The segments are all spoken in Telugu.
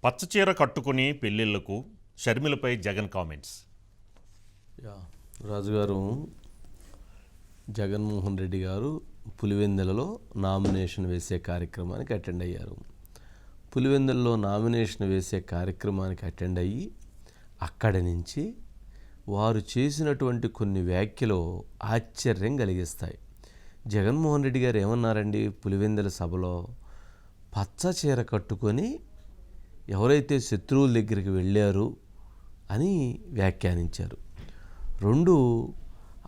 పచ్చచీర కట్టుకుని పెళ్ళిళ్లకు షర్మిలపై జగన్ కామెంట్స్. రాజుగారు, జగన్మోహన్ రెడ్డి గారు పులివెందులలో నామినేషన్ వేసే కార్యక్రమానికి అటెండ్ అయ్యారు. పులివెందులలో నామినేషన్ వేసే కార్యక్రమానికి అటెండ్ అయ్యి అక్కడి నుంచి వారు చేసినటువంటి కొన్ని వ్యాఖ్యలు ఆశ్చర్యం కలిగిస్తాయి. జగన్మోహన్ రెడ్డి గారు ఏమన్నారండి పులివెందుల సభలో? పచ్చ చీర కట్టుకొని ఎవరైతే శత్రువుల దగ్గరికి వెళ్ళారు అని వ్యాఖ్యానించారు. రెండు,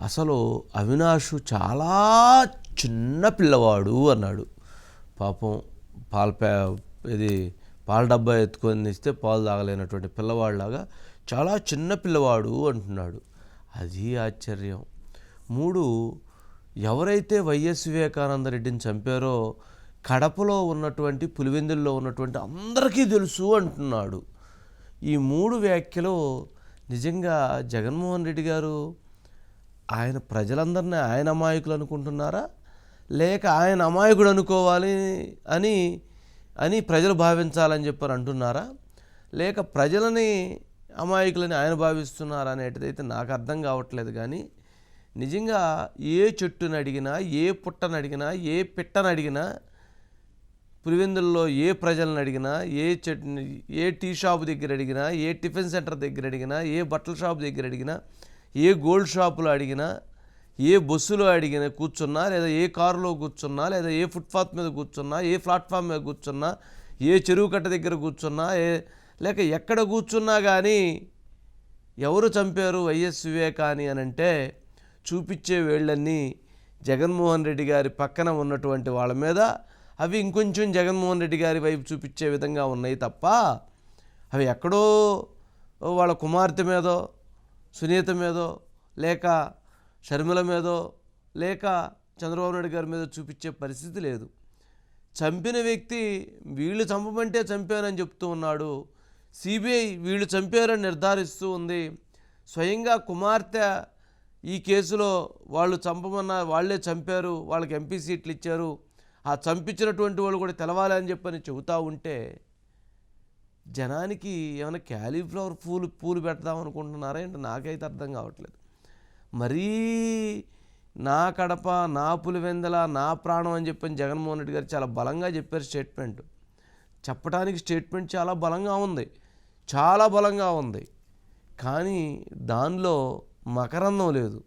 అసలు అవినాష్ చాలా చిన్న పిల్లవాడు అన్నాడు. పాపం పాల డబ్బా ఎత్తుకొని ఇస్తే పాలు తాగలేనటువంటి పిల్లవాడిలాగా చాలా చిన్న పిల్లవాడు అంటున్నాడు. అది ఆశ్చర్యం. మూడు, ఎవరైతే వైఎస్ వివేకానంద రెడ్డిని చంపారో కడపలో ఉన్నటువంటి పులివెందుల్లో ఉన్నటువంటి అందరికీ తెలుసు అంటున్నాడు. ఈ మూడు వ్యాఖ్యలు నిజంగా జగన్మోహన్ రెడ్డి గారు ఆయన ప్రజలందరినీ ఆయన అమాయకులు అనుకుంటున్నారా, లేక ఆయన అమాయకుడు అనుకోవాలి అని ప్రజలు భావించాలని చెప్పని అంటున్నారా, లేక ప్రజలని అమాయకులని ఆయన భావిస్తున్నారా అనేటిదైతే నాకు అర్థం కావట్లేదు. కానీ నిజంగా ఏ చెట్టుని అడిగినా, ఏ పుట్టను అడిగినా, ఏ పిట్టను అడిగినా, పులివెందుల్లో ఏ ప్రజలను అడిగినా, ఏ టీ షాపు దగ్గర అడిగినా, ఏ టిఫిన్ సెంటర్ దగ్గర అడిగినా, ఏ బట్టల షాపు దగ్గర అడిగినా, ఏ గోల్డ్ షాపులో అడిగినా, ఏ బస్సులో అడిగినా కూర్చున్నా, లేదా ఏ కారులో కూర్చున్నా, లేదా ఏ ఫుట్పాత్ మీద కూర్చున్నా, ఏ ప్లాట్ఫామ్ మీద కూర్చున్నా, ఏ చెరువు కట్ట దగ్గర కూర్చున్నా, లేక ఎక్కడ కూర్చున్నా కానీ ఎవరు చంపారు వైఎస్ వివేకాని అని అంటే చూపించే వేళ్ళన్నీ జగన్మోహన్ రెడ్డి గారి పక్కన ఉన్నటువంటి వాళ్ళ మీద, అవి ఇంకొంచెం జగన్మోహన్ రెడ్డి గారి వైపు చూపించే విధంగా ఉన్నాయి తప్ప అవి ఎక్కడో వాళ్ళ కుమార్తె మీదో, సునీత మీదో, లేక షర్మిల మీదో, లేక చంద్రబాబు నాయుడు గారి మీద చూపించే పరిస్థితి లేదు. చంపిన వ్యక్తి వీళ్ళు చంపమంటే చంపారని చెప్తూ ఉన్నాడు. సిబిఐ వీళ్ళు చంపారని నిర్ధారిస్తూ ఉంది. స్వయంగా కుమార్తె ఈ కేసులో వాళ్ళు చంపమన్నా వాళ్ళే చంపారు, వాళ్ళకి ఎంపీ సీట్లు ఇచ్చారు, ఆ చంపించినటువంటి వాళ్ళు కూడా తెలవాలి అని చెప్పని చెబుతూ ఉంటే జనానికి ఏమైనా క్యాలీఫ్లవర్ పూలు పెడదాం అనుకుంటున్నారా ఏంటి? నాకైతే అర్థం కావట్లేదు. మరీ నా కడప, నా పులివెందుల, నా ప్రాణం అని చెప్పని జగన్మోహన్ రెడ్డి గారు చాలా బలంగా చెప్పారు. చెప్పడానికి స్టేట్మెంట్ చాలా బలంగా ఉంది, చాలా బలంగా ఉంది. కానీ దానిలో మకరందం లేదు.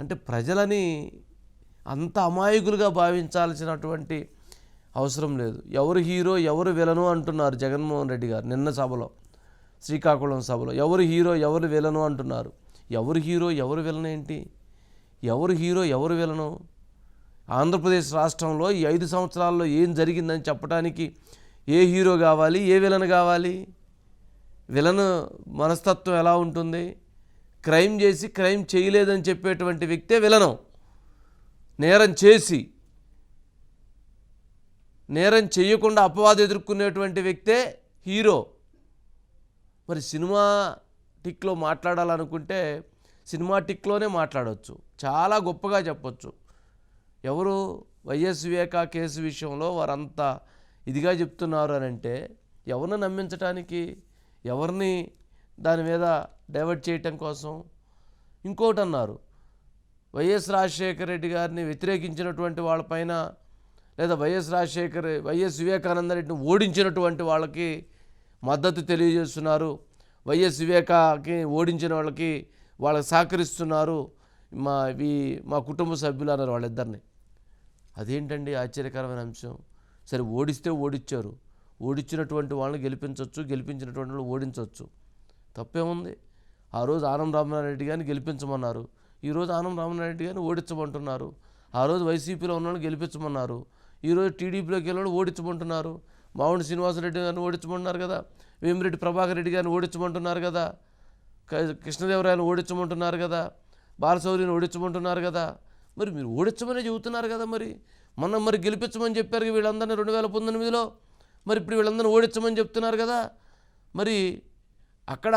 అంటే ప్రజలని అంత అమాయకులుగా భావించాల్సినటువంటి అవసరం లేదు. ఎవరు హీరో ఎవరు విలను అంటున్నారు జగన్మోహన్ రెడ్డి గారు. నిన్న సభలో, శ్రీకాకుళం సభలో ఎవరు హీరో ఎవరు విలను అంటున్నారు. ఎవరు హీరో ఎవరు విలను ఏంటి? ఎవరు హీరో ఎవరు విలను? ఆంధ్రప్రదేశ్ రాష్ట్రంలో ఈ 5 సంవత్సరాల్లో ఏం జరిగిందని చెప్పడానికి ఏ హీరో కావాలి, ఏ విలన్ కావాలి? విలన్ మనస్తత్వం ఎలా ఉంటుంది? క్రైమ్ చేసి క్రైమ్ చేయలేదని చెప్పేటువంటి వ్యక్తే విలను. నేరం చేసి నేరం చేయకుండా అపవాదం ఎదుర్కొనేటువంటి వ్యక్తే హీరో. మరి సినిమాటిక్లో మాట్లాడాలనుకుంటే సినిమాటిక్లోనే మాట్లాడవచ్చు, చాలా గొప్పగా చెప్పచ్చు. ఎవరు వైఎస్ వివేకా కేసు విషయంలో వారంతా ఇదిగా చెప్తున్నారు అని అంటే ఎవరిని నమ్మించడానికి, ఎవరిని దాని మీద డైవర్ట్ చేయటం కోసం? ఇంకోటి అన్నారు, వైఎస్ రాజశేఖర రెడ్డి గారిని వ్యతిరేకించినటువంటి వాళ్ళపైన, లేదా వైఎస్ వివేకానంద రెడ్డిని ఓడించినటువంటి వాళ్ళకి మద్దతు తెలియజేస్తున్నారు, వైఎస్ వివేకాకి ఓడించిన వాళ్ళకి సహకరిస్తున్నారు మా కుటుంబ సభ్యులు అన్నారు వాళ్ళిద్దరిని. అదేంటండి ఆశ్చర్యకరమైన అంశం? సరే, ఓడిస్తే ఓడించారు, ఓడించినటువంటి వాళ్ళని గెలిపించవచ్చు, గెలిపించినటువంటి వాళ్ళు ఓడించవచ్చు, తప్పేముంది? ఆ రోజు ఆనం రామనారాయణ గారిని గెలిపించమన్నారు, ఈరోజు ఆనం రామనారాయణ గారిని ఓడించమంటున్నారు. ఆ రోజు వైసీపీలో ఉన్నవాళ్ళు గెలిపించమన్నారు, ఈరోజు టీడీపీలోకి వెళ్ళి ఓడించమంటున్నారు. మావుండి శ్రీనివాసరెడ్డి గారిని ఓడించమంటున్నారు కదా, వేమిరెడ్డి ప్రభాకర్ రెడ్డి గారిని ఓడించమంటున్నారు కదా, కృష్ణదేవరాయలను ఓడించమంటున్నారు కదా, బాలశౌరిని ఓడించమంటున్నారు కదా. మరి మీరు ఓడించమని చెబుతున్నారు కదా. మరి గెలిపించమని చెప్పారు వీళ్ళందరినీ 2019లో. మరి ఇప్పుడు వీళ్ళందరినీ ఓడించమని చెప్తున్నారు కదా. మరి అక్కడ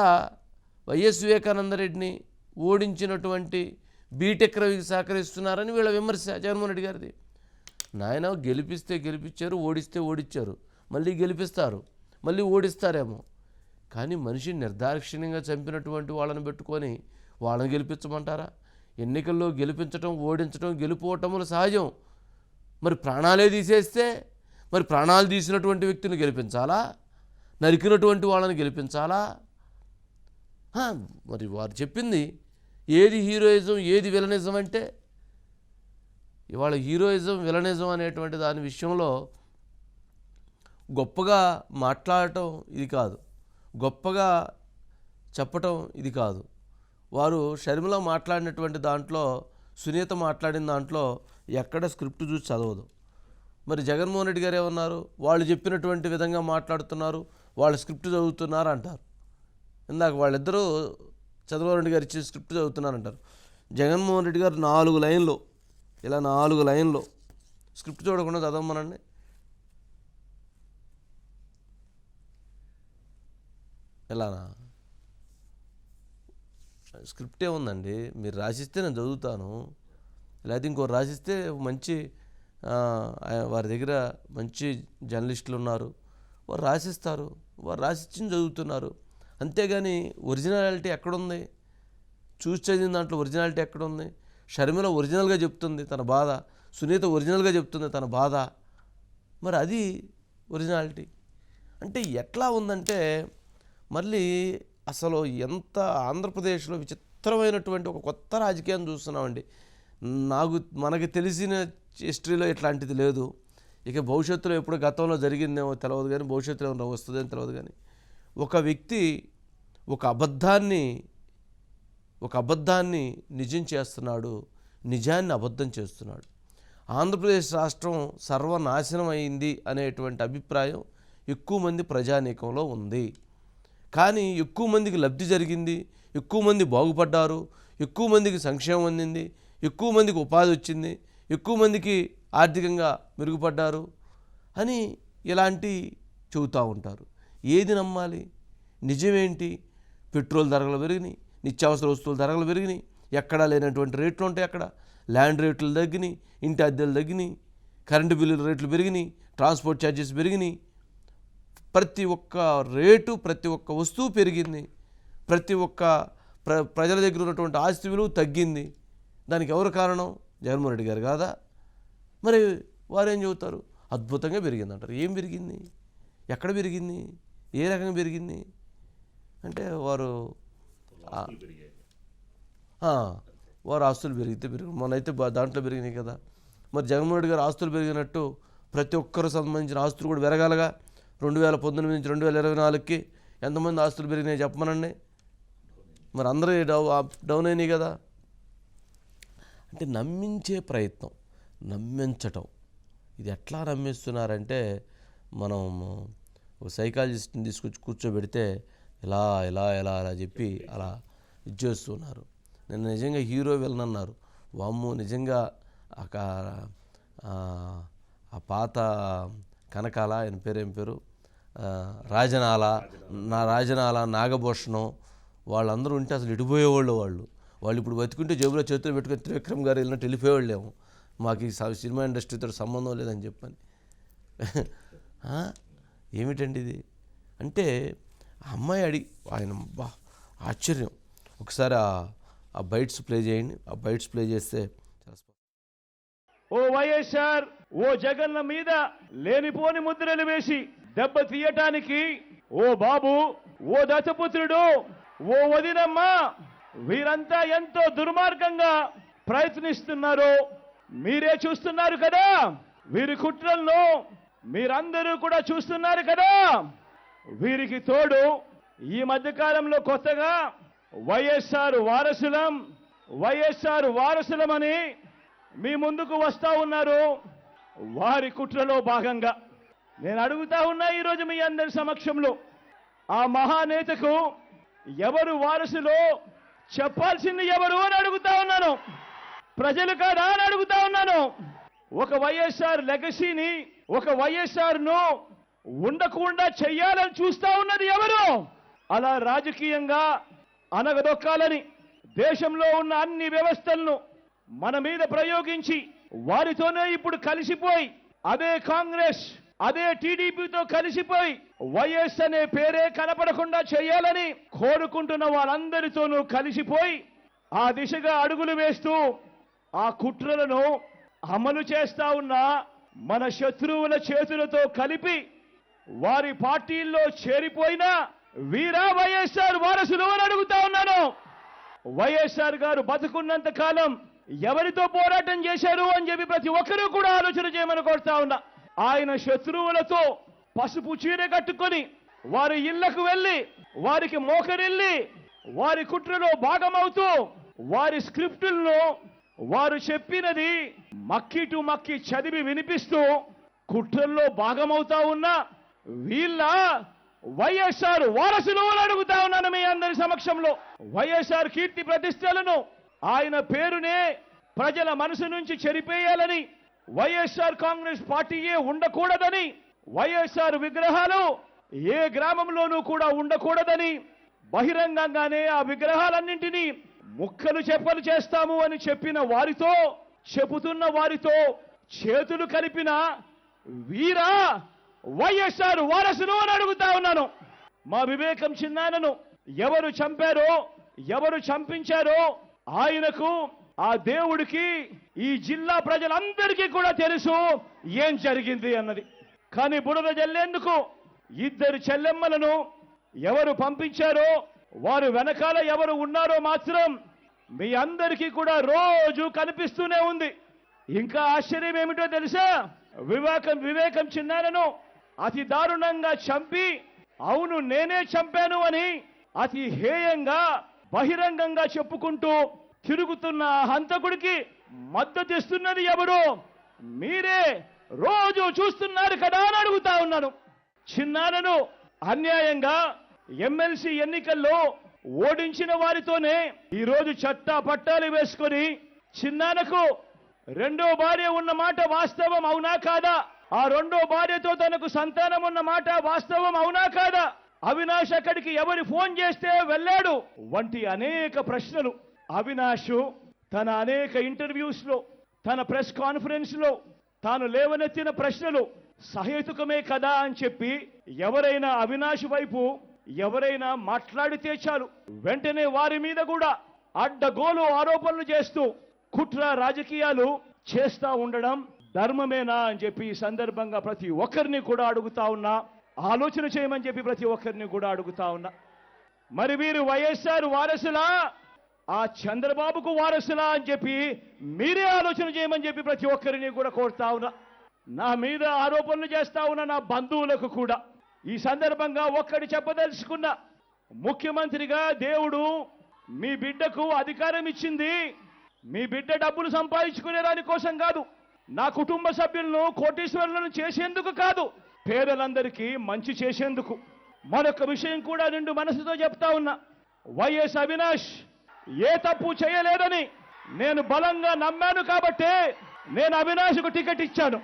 వైఎస్ వివేకానంద రెడ్డిని ఓడించినటువంటి బీటెక్ రవికి సహకరిస్తున్నారని వీళ్ళ విమర్శ జగన్మోహన్ రెడ్డి గారిది. నాయన గెలిపిస్తే గెలిపించారు, ఓడిస్తే ఓడించారు, మళ్ళీ గెలిపిస్తారు. మళ్ళీ ఓడిస్తారేమో. కానీ మనిషిని నిర్దాక్షిణ్యంగా చంపినటువంటి వాళ్ళని పెట్టుకొని వాళ్ళని గెలిపించమంటారా? ఎన్నికల్లో గెలిపించటం, ఓడించడం, గెలుపోవటములు సహజం. మరి ప్రాణాలే తీసేస్తే మరి ప్రాణాలు తీసినటువంటి వ్యక్తిని గెలిపించాలా? నరికినటువంటి వాళ్ళని గెలిపించాలా? మరి వారు చెప్పింది ఏది హీరోయిజం, ఏది విలనిజం అంటే, ఇవాళ హీరోయిజం, విలనిజం అనేటువంటి దాని విషయంలో గొప్పగా మాట్లాడటం ఇది కాదు, గొప్పగా చెప్పటం ఇది కాదు. వారు షర్మిల మాట్లాడినటువంటి దాంట్లో, సునీత మాట్లాడిన దాంట్లో ఎక్కడ స్క్రిప్ట్ చూసి చదవదు. మరి జగన్మోహన్ రెడ్డి గారు ఏమన్నారు? వాళ్ళు చెప్పినటువంటి విధంగా మాట్లాడుతున్నారు, వాళ్ళు స్క్రిప్ట్ చదువుతున్నారు అంటారు. ఇందాక వాళ్ళిద్దరూ చంద్రబాబు నాయుడు గారు ఇచ్చిన స్క్రిప్ట్ చదువుతున్నారంటారు. జగన్మోహన్ రెడ్డి గారు 4 లైన్లో, ఇలా 4 లైన్లో స్క్రిప్ట్ చూడకుండా చదవమనండి. ఎలానా? స్క్రిప్ట్ ఏముందండి? మీరు రాసిస్తే నేను చదువుతాను, లేకపోతే ఇంకోరు రాసిస్తే మంచి వారి దగ్గర మంచి జర్నలిస్టులు ఉన్నారు, వారు రాసిస్తారు, వారు రాసిచ్చింది చదువుతున్నారు. అంతేగాని ఒరిజినాలిటీ ఎక్కడుంది? చూసి చదివిన దాంట్లో ఒరిజినాలిటీ ఎక్కడుంది? షర్మిల ఒరిజినల్గా చెప్తుంది తన బాధ, సునీత ఒరిజినల్గా చెప్తుంది తన బాధ. మరి అది ఒరిజినాలిటీ అంటే ఎట్లా ఉందంటే, మళ్ళీ అసలు ఎంత ఆంధ్రప్రదేశ్లో విచిత్రమైనటువంటి ఒక కొత్త రాజకీయాన్ని చూస్తున్నామండి. మనకి తెలిసిన హిస్టరీలో ఇట్లాంటిది లేదు. ఇక భవిష్యత్తులో ఎప్పుడు గతంలో జరిగిందేమో తెలియదు కానీ, భవిష్యత్తులో ఏమన్నా వస్తుందేమో తెలియదు కానీ, ఒక వ్యక్తి ఒక అబద్ధాన్ని నిజం చేస్తున్నాడు, నిజాన్ని అబద్ధం చేస్తున్నాడు. ఆంధ్రప్రదేశ్ రాష్ట్రం సర్వనాశనం అయింది అనేటువంటి అభిప్రాయం ఎక్కువ మంది ప్రజానీకంలో ఉంది. కానీ ఎక్కువ మందికి లబ్ధి జరిగింది, ఎక్కువ మంది బాగుపడ్డారు, ఎక్కువ మందికి సంక్షేమం అందింది, ఎక్కువ మందికి ఉపాధి వచ్చింది, ఎక్కువ మందికి ఆర్థికంగా మెరుగుపడ్డారు అని ఇలాంటి చెబుతూ ఉంటారు. ఏది నమ్మాలి? నిజమేంటి? పెట్రోల్ ధరలు పెరిగినాయి, నిత్యావసర వస్తువుల ధరలు పెరిగినాయి, ఎక్కడా లేనటువంటి రేట్లు ఉంటాయి అక్కడ. ల్యాండ్ రేట్లు తగ్గినాయి, ఇంటి అద్దెలు తగ్గినాయి, కరెంటు బిల్లుల రేట్లు పెరిగినాయి, ట్రాన్స్పోర్ట్ ఛార్జెస్ పెరిగినాయి, ప్రతి ఒక్క రేటు, ప్రతి ఒక్క వస్తువు పెరిగింది, ప్రతి ఒక్క ప్రజల దగ్గర ఉన్నటువంటి ఆస్తి విలువ తగ్గింది. దానికి ఎవరు కారణం? జగన్మోహన్ రెడ్డి గారు కాదా? మరి వారు ఏం చెబుతారు? అద్భుతంగా పెరిగింది అంటారు. ఏం పెరిగింది? ఎక్కడ పెరిగింది? ఏ రకంగా పెరిగింది అంటే వారు ఆస్తులు పెరిగితే మొన్నైతే దాంట్లో పెరిగినాయి కదా. మరి జగన్మోహన్ రెడ్డి గారు ఆస్తులు పెరిగినట్టు ప్రతి ఒక్కరు సంబంధించిన ఆస్తులు కూడా పెరగాలగా. 2019 నుంచి 2024కి ఎంతమంది ఆస్తులు పెరిగినాయి చెప్పమనండి. మరి అందరూ డౌన్ అయినాయి కదా. అంటే నమ్మించే ప్రయత్నం, నమ్మించటం. ఇది ఎట్లా నమ్మిస్తున్నారంటే, మనం సైకాలజిస్ట్ని తీసుకొచ్చి కూర్చోబెడితే ఇలా ఇలా ఇలా అలా చెప్పి అలా ఇచ్చేస్తున్నారు. నేను నిజంగా హీరో విలన్ అన్నారు. వామ్మో, నిజంగా ఆ పాత కనకాల, ఆయన పేరేం పేరు, రాజనాల నాగభూషణం వాళ్ళందరూ ఉంటే అసలు ఇటుపోయేవాళ్ళు. వాళ్ళు ఇప్పుడు బతుకుంటే జేబులో చేతులు పెట్టుకుని త్రివిక్రమ్ గారు వెళ్ళినట్టు వెళ్ళిపోయేవాళ్ళేమో. మాకు ఈ సినిమా ఇండస్ట్రీతో సంబంధం లేదని చెప్పని. ఏమిటండి ఇది అంటే, అమ్మాయి ఆయన ఆశ్చర్యం. ఒకసారి ఆ బైట్స్ ప్లే చేయండి. ఆ బైట్స్ ప్లే చేస్తే ఓ వైఎస్ఆర్, ఓ జగన్ల మీద లేనిపోని ముద్రలు వేసి దెబ్బ తీయటానికి ఓ బాబు, ఓ దత్తపుత్రుడు, ఓ వదినమ్మ, వీరంతా ఎంతో దుర్మార్గంగా ప్రయత్నిస్తున్నారో మీరే చూస్తున్నారు కదా. వీరి కుట్రలను మీరందరూ కూడా చూస్తున్నారు కదా. వీరికి తోడు ఈ మధ్యకాలంలో కొత్తగా వైఎస్ఆర్ వారసులమని మీ ముందుకు వస్తా ఉన్నారు. వారి కుట్రలో భాగంగా నేను అడుగుతా ఉన్నా ఈరోజు మీ అందరి సమక్షంలో, ఆ మహానేతకు ఎవరు వారసులో చెప్పాల్సింది ఎవరు అని అడుగుతా ఉన్నాను. ప్రజలు కాదా అని అడుగుతా ఉన్నాను. ఒక వైఎస్ఆర్ లెగసీని, ఒక వైఎస్ఆర్ను ఉండకుండా చెయ్యాలని చూస్తా ఉన్నది ఎవరు? అలా రాజకీయంగా అనగదొక్కాలని దేశంలో ఉన్న అన్ని వ్యవస్థలను మన మీద ప్రయోగించి వారితోనే ఇప్పుడు కలిసిపోయి అదే కాంగ్రెస్, అదే టీడీపీతో కలిసిపోయి వైఎస్ అనే పేరే కనపడకుండా చేయాలని కోరుకుంటున్న వాళ్ళందరితోనూ కలిసిపోయి ఆ దిశగా అడుగులు వేస్తూ ఆ కుట్రలను అమలు చేస్తా ఉన్న మన శత్రువుల చేతులతో కలిపి వారి పార్టీల్లో చేరిపోయిన వీరా వైఎస్ఆర్ వారసులు అని అడుగుతా ఉన్నాను. వైఎస్ఆర్ గారు బతుకున్నంత కాలం ఎవరితో పోరాటం చేశారు అని చెప్పి ప్రతి ఒక్కరూ కూడా ఆలోచన చేయమని కోరుతా ఉన్నా. ఆయన శత్రువులతో పసుపు చీర కట్టుకొని వారి ఇళ్లకు వెళ్లి వారికి మోకరిల్లి వారి కుట్రలో భాగమవుతూ వారి స్క్రిప్టులను వారు చెప్పినది మక్కి టు మక్కి చదివి వినిపిస్తూ కుట్రల్లో భాగమవుతా ఉన్నా వీళ్ళ వైఎస్ఆర్ వారసులు అని అడుగుతా ఉన్నాను మీ అందరి సమక్షంలో. వైఎస్ఆర్ కీర్తి ప్రతిష్టలను ఆయన పేరునే ప్రజల మనసు నుంచి చెరిపేయాలని, వైఎస్ఆర్ కాంగ్రెస్ పార్టీయే ఉండకూడదని, వైఎస్ఆర్ విగ్రహాలు ఏ గ్రామంలోనూ కూడా ఉండకూడదని బహిరంగంగానే ఆ విగ్రహాలన్నింటినీ ముక్కలు చెప్పలు చేస్తాము అని చెప్పిన వారితో, చెబుతున్న వారితో చేతులు కలిపిన వీరా వైఎస్ఆర్ వారసులు అని అడుగుతా ఉన్నాను. మా వివేకం చిన్నానను ఎవరు చంపారో, ఎవరు చంపించారో ఆయనకు, ఆ దేవుడికి, ఈ జిల్లా ప్రజలందరికీ కూడా తెలుసు ఏం జరిగింది అన్నది. కానీ బురద జల్లేందుకు ఇద్దరు చెల్లెమ్మలను ఎవరు పంపించారో, వారు వెనకాల ఎవరు ఉన్నారో మాత్రం మీ అందరికీ కూడా రోజు కనిపిస్తూనే ఉంది. ఇంకా ఆశ్చర్యం ఏమిటో తెలుసా? వివేకం చిన్నారను అతి దారుణంగా చంపి, అవును నేనే చంపాను అని అతి హేయంగా బహిరంగంగా చెప్పుకుంటూ తిరుగుతున్న హంతకుడికి మద్దతు ఇస్తున్నది ఎవరు? మీరే రోజు చూస్తున్నారు కదా అని అడుగుతా ఉన్నాను. చిన్నారను అన్యాయంగా ఎమ్మెల్సీ ఎన్నికల్లో ఓడించిన వారితోనే ఈరోజు చట్టా పట్టాలు వేసుకొని చిన్నానకు రెండో భార్య ఉన్న మాట వాస్తవం అవునా కాదా? ఆ రెండో భార్యతో తనకు సంతానం ఉన్న మాట వాస్తవం అవునా కాదా? అవినాష్ అక్కడికి ఎవరు ఫోన్ చేస్తే వెళ్ళాడు వంటి అనేక ప్రశ్నలు అవినాష్ తన అనేక ఇంటర్వ్యూస్ లో, తన ప్రెస్ కాన్ఫరెన్స్ లో తాను లేవనెత్తిన ప్రశ్నలు సహేతుకమే కదా అని చెప్పి ఎవరైనా అవినాష్ వైపు ఎవరైనా మాట్లాడితే చాలు వెంటనే వారి మీద కూడా అడ్డగోలు ఆరోపణలు చేస్తూ కుట్ర రాజకీయాలు చేస్తా ఉండడం ధర్మమేనా అని చెప్పి ఈ సందర్భంగా ప్రతి ఒక్కరిని కూడా అడుగుతా ఉన్నా. ఆలోచన చేయమని చెప్పి ప్రతి ఒక్కరిని కూడా అడుగుతా ఉన్నా. మరి వీరు వైఎస్ఆర్ వారసులా, ఆ చంద్రబాబుకు వారసులా అని చెప్పి మీరే ఆలోచన చేయమని చెప్పి ప్రతి ఒక్కరిని కూడా కోరుతా ఉన్నా. నా మీద ఆరోపణలు చేస్తా ఉన్న నా బంధువులకు కూడా ఈ సందర్భంగా ఒక్కటి చెప్పదలుచుకున్నా. ముఖ్యమంత్రిగా దేవుడు మీ బిడ్డకు అధికారం ఇచ్చింది మీ బిడ్డ డబ్బులు సంపాదించుకునే దానికోసం కాదు, నా కుటుంబ సభ్యులను కోటీశ్వరులను చేసేందుకు కాదు, పేదలందరికీ మంచి చేసేందుకు. మరొక విషయం కూడా నిండు మనసుతో చెప్తా ఉన్నా. వైఎస్ అవినాష్ ఏ తప్పు చేయలేదని నేను బలంగా నమ్మాను కాబట్టే నేను అవినాష్కు టికెట్ ఇచ్చాను.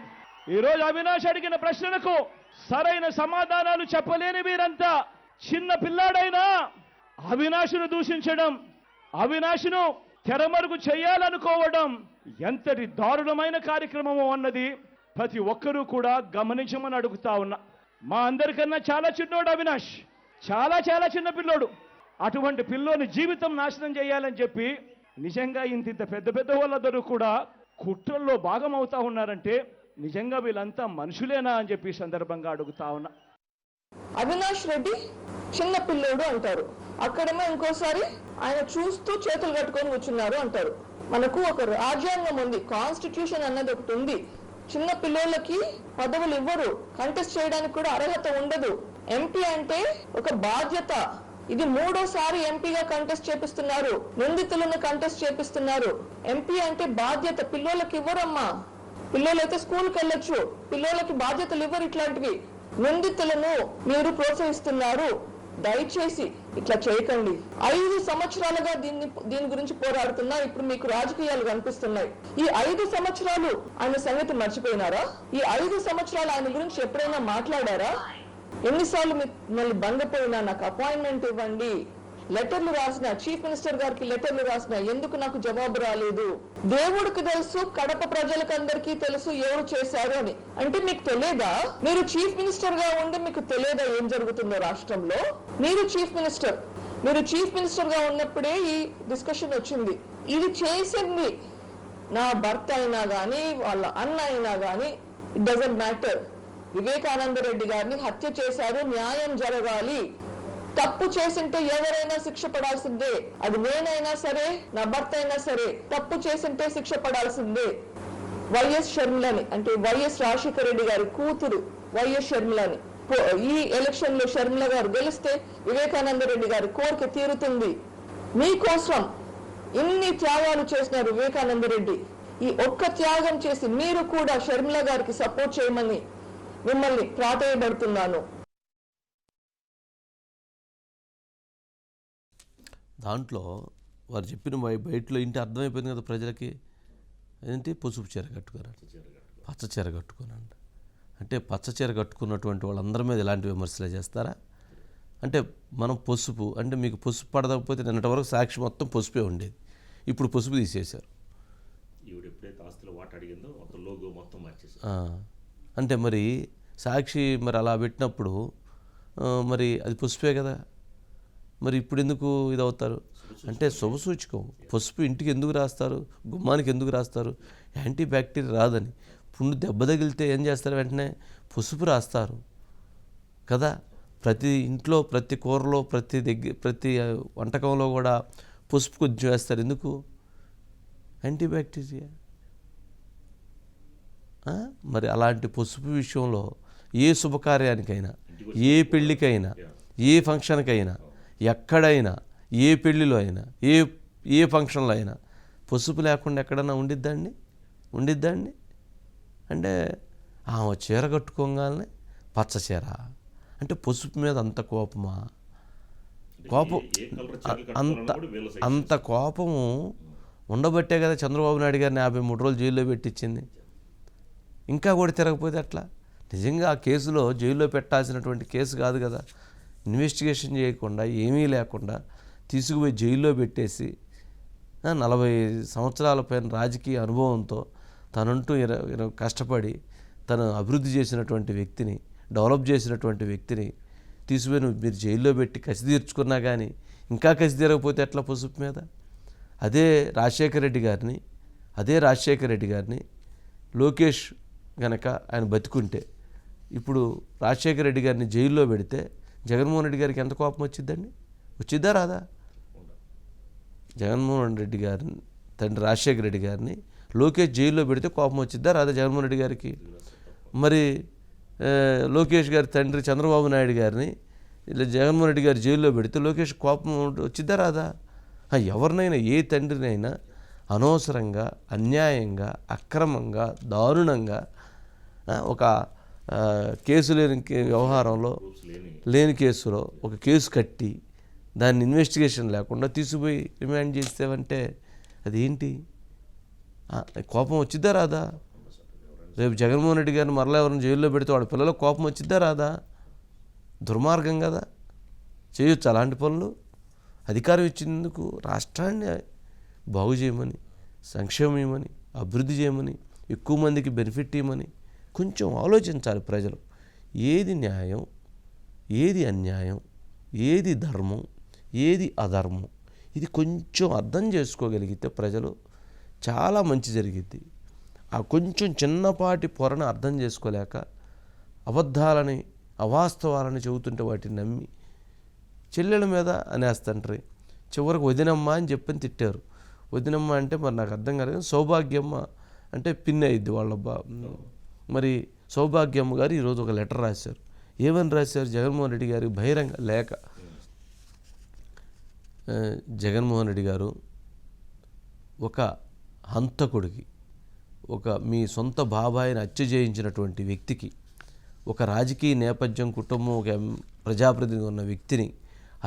ఈరోజు అవినాష్ అడిగిన ప్రశ్నలకు సరైన సమాధానాలు చెప్పలేని వీరంతా చిన్న పిల్లాడైనా అవినాష్ను దూషించడం, అవినాష్ను తెరమరుగు చేయాలనుకోవడం ఎంతటి దారుణమైన కార్యక్రమము అన్నది ప్రతి ఒక్కరూ కూడా గమనించమని అడుగుతా ఉన్నా. మా అందరికన్నా చాలా చిన్నోడు అవినాష్, చాలా చాలా చిన్న పిల్లోడు. అటువంటి పిల్లోని జీవితం నాశనం చేయాలని చెప్పి నిజంగా ఇంత పెద్ద పెద్ద వాళ్ళందరూ కూడా కుట్రల్లో భాగం అవుతా ఉన్నారంటే నిజంగా వీళ్ళంతా మనుషులేనా అని చెప్పి సందర్భంగా అడుగుతా ఉన్నా. అవినాష్ రెడ్డి చిన్న పిల్లోడు అంటారు, అక్కడేమో ఇంకోసారి ఆయన చూస్తూ చేతులు కట్టుకొని కూర్చున్నారు అంటారు. మనకు ఒక రాజ్యాంగం ఉంది, కాన్స్టిట్యూషన్ అన్నది ఒకటి ఉంది. చిన్న పిల్లోళ్ళకి పదవులు ఇవ్వరు, కంటెస్ట్ చేయడానికి కూడా అర్హత ఉండదు. ఎంపీ అంటే ఒక బాధ్యత. ఇది 3వ సారి ఎంపీగా కంటెస్ట్ చేపిస్తున్నారు, నిందితులను కంటెస్ట్ చేపిస్తున్నారు. ఎంపీ అంటే బాధ్యత, పిల్లోళ్ళకి ఇవ్వరమ్మా. పిల్లలైతే స్కూల్కి వెళ్ళొచ్చు, పిల్లలకి బాధ్యతలు ఇవ్వరు. ఇట్లాంటివి నిందితులను మీరు ప్రోత్సహిస్తున్నారు. దయచేసి ఇట్లా చేయకండి. 5 సంవత్సరాలుగా దీని గురించి పోరాడుతున్నా, ఇప్పుడు మీకు రాజకీయాలు కనిపిస్తున్నాయి. ఈ 5 సంవత్సరాలు ఆయన సంగతి మర్చిపోయినారా? ఈ 5 సంవత్సరాలు ఆయన గురించి ఎప్పుడైనా మాట్లాడారా? ఎన్నిసార్లు మిమ్మల్ని బంగపోయినా నాకు అపాయింట్మెంట్ ఇవ్వండి, లెటర్లు రాసిన, చీఫ్ మినిస్టర్ గారికి లెటర్లు రాసిన, ఎందుకు నాకు జవాబు రాలేదు? దేవుడికి తెలుసు, కడప ప్రజలకు అందరికీ తెలుసు ఎవరు చేశారు అని. అంటే మీకు తెలియదా? మీరు చీఫ్ మినిస్టర్ గా ఉండి మీకు తెలియదా ఏం జరుగుతుందో రాష్ట్రంలో? మీరు చీఫ్ మినిస్టర్ గా ఉన్నప్పుడే ఈ డిస్కషన్ వచ్చింది. ఇది చేసింది నా భర్త అయినా గానీ, వాళ్ళ అన్న అయినా గానీ, it doesn't matter. Vivekananda Reddy గారిని హత్య చేశారు, న్యాయం జరగాలి. తప్పు చేసింటే ఎవరైనా శిక్ష పడాల్సిందే. అది నేనైనా సరే, నా భర్త అయినా సరే, తప్పు చేసింటే శిక్ష పడాల్సిందే. వైఎస్ షర్మిలని, అంటే వైఎస్ రాజశేఖర రెడ్డి గారి కూతురు వైఎస్ షర్మిలని, ఈ ఎలక్షన్ లో షర్మిల గారు గెలిస్తే వివేకానంద రెడ్డి గారి కోరిక తీరుతుంది. మీకోసం ఇన్ని త్యాగాలు చేసినారు వివేకానంద రెడ్డి. ఈ ఒక్క త్యాగం చేసి మీరు కూడా షర్మిల గారికి సపోర్ట్ చేయమని మిమ్మల్ని ప్రాధేయపడుతున్నాను. దాంట్లో వారు చెప్పిన బయటలో ఇంటి అర్థమైపోయింది కదా ప్రజలకి. ఏంటి, పసుపు చీర కట్టుకోరండి, పచ్చ చీర కట్టుకోనండి. అంటే పచ్చ చీర కట్టుకున్నటువంటి వాళ్ళందరి మీద ఎలాంటి విమర్శలే చేస్తారా? అంటే మనం పసుపు అంటే మీకు పసుపు పడకపోతే నిన్నటి వరకు సాక్షి మొత్తం పసుపే ఉండేది, ఇప్పుడు పసుపు తీసేశారు. అంటే మరి సాక్షి మరి అలా పెట్టినప్పుడు మరి అది పసుపే కదా, మరి ఇప్పుడు ఎందుకు ఇది అవుతారు? అంటే శుభసూచకం. పసుపు ఇంటికి ఎందుకు రాస్తారు, గుమ్మానికి ఎందుకు రాస్తారు? యాంటీ బ్యాక్టీరియా రాదని. పుండు దెబ్బ తగిలితే ఏం చేస్తారు? వెంటనే పసుపు రాస్తారు కదా. ప్రతి ఇంట్లో, ప్రతి కూరలో, ప్రతి వంటకంలో కూడా పసుపు కొంచెం వేస్తారు. ఎందుకు? Anti bacteria. మరి అలాంటి పసుపు విషయంలో ఏ శుభకార్యానికైనా, ఏ పెళ్ళికైనా, ఏ ఫంక్షన్కైనా, ఎక్కడైనా, ఏ పెళ్ళిలో అయినా, ఏ ఫంక్షన్లో అయినా పసుపు లేకుండా ఎక్కడన్నా ఉండిద్దండి? అంటే ఆమె చీర కట్టుకోగానే పచ్చ చీర అంటే పసుపు మీద అంత కోపమా? కోపం అంత కోపము ఉండబట్టే కదా చంద్రబాబు నాయుడు గారిని 53 రోజులు జైల్లో పెట్టించింది. ఇంకా కూడా తిరగకపోతే అట్లా. నిజంగా ఆ కేసులో జైల్లో పెట్టాల్సినటువంటి కేసు కాదు కదా. ఇన్వెస్టిగేషన్ చేయకుండా, ఏమీ లేకుండా తీసుకుపోయి జైల్లో పెట్టేసి 40 సంవత్సరాల పైన రాజకీయ అనుభవంతో తనంటూ కష్టపడి తను అభివృద్ధి చేసినటువంటి వ్యక్తిని, డెవలప్ చేసినటువంటి వ్యక్తిని తీసుకుపోయి మీరు జైల్లో పెట్టి కసి తీర్చుకున్నా కానీ ఇంకా కసి తీరకపోతే ఎట్లా పసుపు మీద? అదే రాజశేఖర రెడ్డి గారిని లోకేష్ గనక ఆయన బతికుంటే, ఇప్పుడు రాజశేఖర రెడ్డి గారిని జైల్లో పెడితే జగన్మోహన్ రెడ్డి గారికి ఎంత కోపం వచ్చిద్దా రాదా? జగన్మోహన్ రెడ్డి గారిని, తండ్రి రాజశేఖర రెడ్డి గారిని లోకేష్ జైల్లో పెడితే కోపం వచ్చిద్దా రాదా జగన్మోహన్ రెడ్డి గారికి? మరి లోకేష్ గారి తండ్రి చంద్రబాబు నాయుడు గారిని ఇలా జగన్మోహన్ రెడ్డి గారు జైల్లో పెడితే లోకేష్ కోపం వచ్చిద్దా రాదా? ఎవరినైనా, ఏ తండ్రినైనా అనవసరంగా, అన్యాయంగా, అక్రమంగా, దారుణంగా ఒక కేసు లేని వ్యవహారంలో, లేని కేసులో ఒక కేసు కట్టి దాన్ని ఇన్వెస్టిగేషన్ లేకుండా తీసుకుపోయి రిమాండ్ చేసేవంటే అదేంటి? కోపం వచ్చిద్దా రాదా? రేపు జగన్మోహన్ రెడ్డి గారిని మరలా ఎవరిని జైల్లో పెడితే వాడి పిల్లలకు కోపం వచ్చిద్దా రాదా? దుర్మార్గం కదా. చేయొచ్చు అలాంటి పనులు. అధికారం ఇచ్చినందుకు రాష్ట్రాన్ని బాగు చేయమని, సంక్షేమం ఇవ్వమని, అభివృద్ధి చేయమని, ఎక్కువ మందికి బెనిఫిట్ ఇవ్వమని కొంచెం ఆలోచించాలి ప్రజలు. ఏది న్యాయం, ఏది అన్యాయం, ఏది ధర్మం, ఏది అధర్మం, ఇది కొంచెం అర్థం చేసుకోగలిగితే ప్రజలు చాలా మంచి జరిగిద్ది. ఆ కొంచెం చిన్నపాటి పొరను అర్థం చేసుకోలేక అబద్ధాలని, అవాస్తవాలని చెబుతుంటే వాటిని నమ్మి చెల్లెల మీద అనేస్తుంటారు. చివరికి వదినమ్మ అని చెప్పని తిట్టారు. వదినమ్మ అంటే మరి నాకు అర్థం కాలేదు. సౌభాగ్యమ్మ అంటే పిన్ అయ్యిద్ది వాళ్ళ మరి సౌభాగ్యమ్మ గారు ఈరోజు ఒక లెటర్ రాశారు. ఏమని రాశారు? జగన్మోహన్ రెడ్డి గారికి బహిరంగ లేఖ. జగన్మోహన్ రెడ్డి గారు ఒక హంతకుడికి, ఒక మీ సొంత బాబాయిని హత్య చేయించినటువంటి వ్యక్తికి, ఒక రాజకీయ నేపథ్యం, కుటుంబం, ఒక ప్రజాప్రతినిధి ఉన్న వ్యక్తిని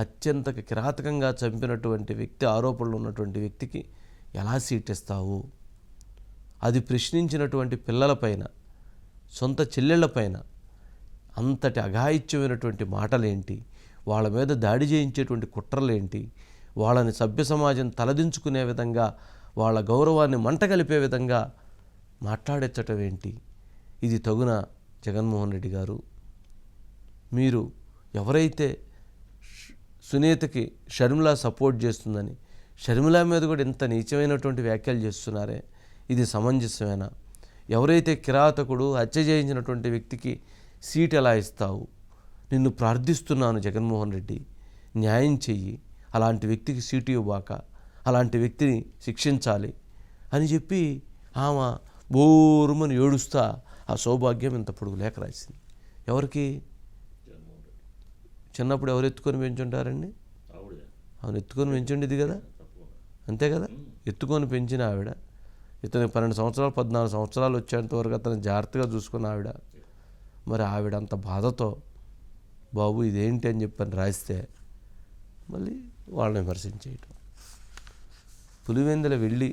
అత్యంత కిరాతకంగా చంపినటువంటి వ్యక్తి, ఆరోపణలు ఉన్నటువంటి వ్యక్తికి ఎలా సీట్ ఇస్తావు? అది ప్రశ్నించినటువంటి పిల్లలపైన, సొంత చెల్లెళ్లపైన అంతటి అఘాయిత్యమైనటువంటి మాటలేంటి? వాళ్ళ మీద దాడి చేయించేటువంటి కుట్రలేంటి, వాళ్ళని సభ్య సమాజం తలదించుకునే విధంగా, వాళ్ళ గౌరవాన్ని మంట కలిపే విధంగా మాట్లాడెచ్చటం ఏంటి? ఇది తగున జగన్మోహన్ రెడ్డి గారు? మీరు ఎవరైతే సునీతకి షర్మిల సపోర్ట్ చేస్తుందని షర్మిల మీద కూడా ఇంత నీచమైనటువంటి వ్యాఖ్యలు చేస్తున్నారే, ఇది సమంజసమేనా? ఎవరైతే కిరాతకుడు హత్య చేయించినటువంటి వ్యక్తికి సీట్ ఎలా ఇస్తావు? నిన్ను ప్రార్థిస్తున్నాను జగన్మోహన్ రెడ్డి, న్యాయం చెయ్యి, అలాంటి వ్యక్తికి సీటు ఇవ్వబాక, అలాంటి వ్యక్తిని శిక్షించాలి అని చెప్పి ఆమె బోరుమని ఏడుస్తా ఆ సౌభాగ్యం ఇంత పొడుగు లేఖ రాసింది. ఎవరికి? చిన్నప్పుడు ఎవరు ఎత్తుకొని పెంచుంటారండి? ఆమెను ఎత్తుకొని పెంచుండేది కదా, అంతే కదా. ఎత్తుకొని పెంచిన ఆవిడ, ఇతనికి 12 సంవత్సరాలు 14 సంవత్సరాలు వచ్చేంత వరకు అతను జాగ్రత్తగా చూసుకున్న ఆవిడ, మరి ఆవిడ అంత బాధతో బాబు ఇదేంటి అని చెప్పని రాస్తే మళ్ళీ వాళ్ళని విమర్శించేయటం. పులివెందుల వెళ్ళి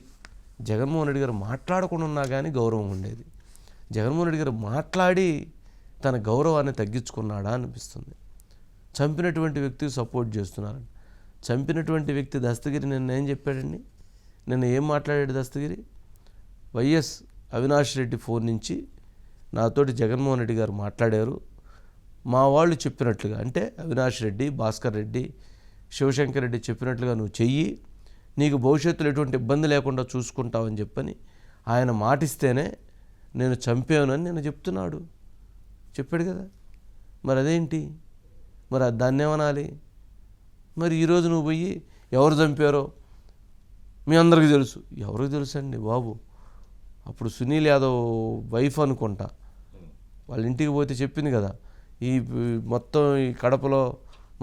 జగన్మోహన్ రెడ్డి గారు మాట్లాడకుండా ఉన్నా కానీ గౌరవం ఉండేది. జగన్మోహన్ రెడ్డి గారు మాట్లాడి తన గౌరవాన్ని తగ్గించుకున్నాడా అనిపిస్తుంది. చంపినటువంటి వ్యక్తికి సపోర్ట్ చేస్తున్నారని. చంపినటువంటి వ్యక్తి దస్తగిరి నిన్న ఏం చెప్పాడండి? నిన్న ఏం మాట్లాడాడు దస్తగిరి? వైఎస్ అవినాష్ రెడ్డి ఫోన్ నుంచి నాతోటి జగన్మోహన్ రెడ్డి గారు మాట్లాడారు, మా వాళ్ళు చెప్పినట్లుగా, అంటే అవినాష్ రెడ్డి, భాస్కర్ రెడ్డి, శివశంకర్ రెడ్డి చెప్పినట్లుగా నువ్వు చెయ్యి, నీకు భవిష్యత్తులో ఎటువంటి ఇబ్బంది లేకుండా చూసుకుంటావని చెప్పని ఆయన మాటిస్తేనే నేను చంపానని నేను చెప్తున్నాడు, చెప్పాడు కదా. మరి అదేంటి? మరి దాన్ని ఏమనాలి? మరి ఈరోజు నువ్వు పోయి ఎవరు చంపారో మీ అందరికీ తెలుసు. ఎవరికి తెలుసు అండి బాబు? అప్పుడు సునీల్ యాదవ్ వైఫ్ అనుకుంటా, వాళ్ళ ఇంటికి పోతే చెప్పింది కదా, ఈ మొత్తం ఈ కడపలో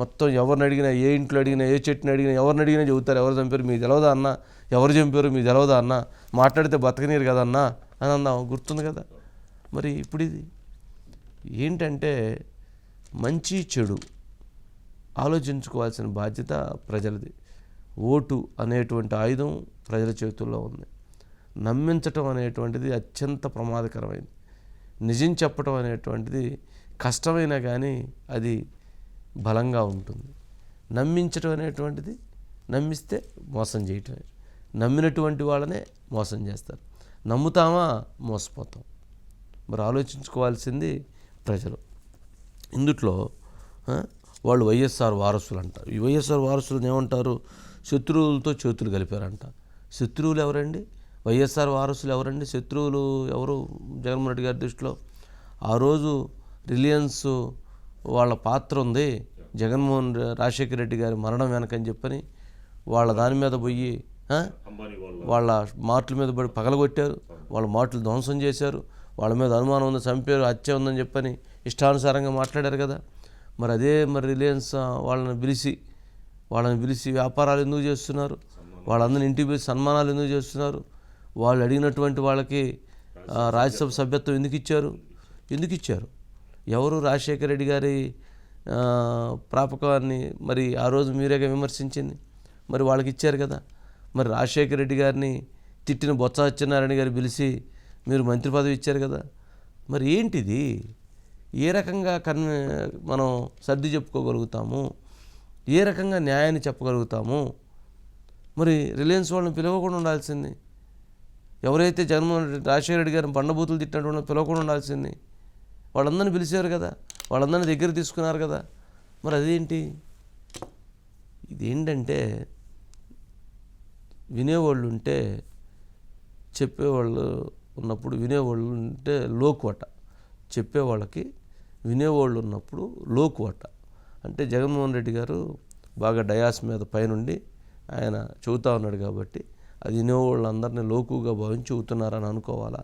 మొత్తం ఎవరిని అడిగినా, ఏ ఇంట్లో అడిగినా, ఏ చెట్టుని అడిగినా, ఎవరిని అడిగినా చెబుతారు ఎవరు చంపారు మీకు తెలవదా అన్న, ఎవరు చంపారు మీకు తెలవదా అన్న, మాట్లాడితే బతకనీరు కదన్నా అని అన్నాం, గుర్తుంది కదా. మరి ఇప్పుడు ఇది ఏంటంటే మంచి చెడు ఆలోచించుకోవాల్సిన బాధ్యత ప్రజలది. ఓటు అనేటువంటి ఆయుధం ప్రజల చేతుల్లో ఉంది. నమ్మించటం అనేటువంటిది అత్యంత ప్రమాదకరమైనది. నిజం చెప్పటం అనేటువంటిది కష్టమైనా కానీ అది బలంగా ఉంటుంది. నమ్మించటం అనేటువంటిది, నమ్మిస్తే మోసం చేయటమే. నమ్మినటువంటి వాళ్ళనే మోసం చేస్తారు. నమ్ముతామా, మోసపోతాం. మరి ఆలోచించుకోవాల్సింది ప్రజలు. ఇందుట్లో వాళ్ళు వైఎస్ఆర్ వారసులు అంట. ఈ వైఎస్ఆర్ వారసులను ఏమంటారు? శత్రువులతో చేతులు కలిపారంట. శత్రువులు ఎవరండి? వైఎస్ఆర్ వారసులు ఎవరండి? శత్రువులు ఎవరు జగన్మోహన్ రెడ్డి గారి దృష్టిలో? ఆ రోజు రిలయన్స్ వాళ్ళ పాత్ర ఉంది రాజశేఖర రెడ్డి గారి మరణం వెనకని చెప్పని వాళ్ళ దాని మీద పోయి వాళ్ళ మార్టుల మీద పడి పగలగొట్టారు, వాళ్ళ మార్టులు ధ్వంసం చేశారు, వాళ్ళ మీద అనుమానం ఉంది, చంపారు, హత్య ఉందని చెప్పని ఇష్టానుసారంగా మాట్లాడారు కదా. మరి అదే మరి రిలయన్స్ వాళ్ళని పిలిచి వ్యాపారాలు ఎందుకు చేస్తున్నారు? వాళ్ళందరినీ ఇంటికి పిలిచి సన్మానాలు ఎందుకు చేస్తున్నారు? వాళ్ళు అడిగినటువంటి వాళ్ళకి రాజ్యసభ సభ్యత్వం ఎందుకు ఇచ్చారు? ఎవరు రాజశేఖర రెడ్డి గారి ప్రాపకాన్ని మరి ఆ రోజు మీరేగా విమర్శించింది, మరి వాళ్ళకి ఇచ్చారు కదా. మరి రాజశేఖర రెడ్డి గారిని తిట్టిన బొత్స సత్యనారాయణ గారు పిలిచి మీరు మంత్రి పదవి ఇచ్చారు కదా. మరి ఏంటిది? ఏ రకంగా మనం సర్ది చెప్పుకోగలుగుతాము? ఏ రకంగా న్యాయాన్ని చెప్పగలుగుతాము? మరి రిలయన్స్ వాళ్ళని పిలవకుండా ఉండాల్సింది. ఎవరైతే రాజశేఖర రెడ్డి గారిని బండబూతులు తిట్టినట్టు పిలవకుండా ఉండాల్సింది. వాళ్ళందరినీ పిలిచారు కదా, వాళ్ళందరినీ దగ్గర తీసుకున్నారు కదా. మరి అదేంటి? ఇదేంటంటే వినేవాళ్ళు ఉంటే, చెప్పేవాళ్ళు ఉన్నప్పుడు వినేవాళ్ళు ఉంటే లోకువట, చెప్పేవాళ్ళకి వినేవాళ్ళు ఉన్నప్పుడు లోకువట. అంటే జగన్మోహన్ రెడ్డి గారు బాగా డయాస్ మీద పైనుండి ఆయన చెబుతా ఉన్నాడు కాబట్టి అది వినేవాళ్ళందరినీ లోకుగా భావించి చెబుతున్నారని అనుకోవాలా?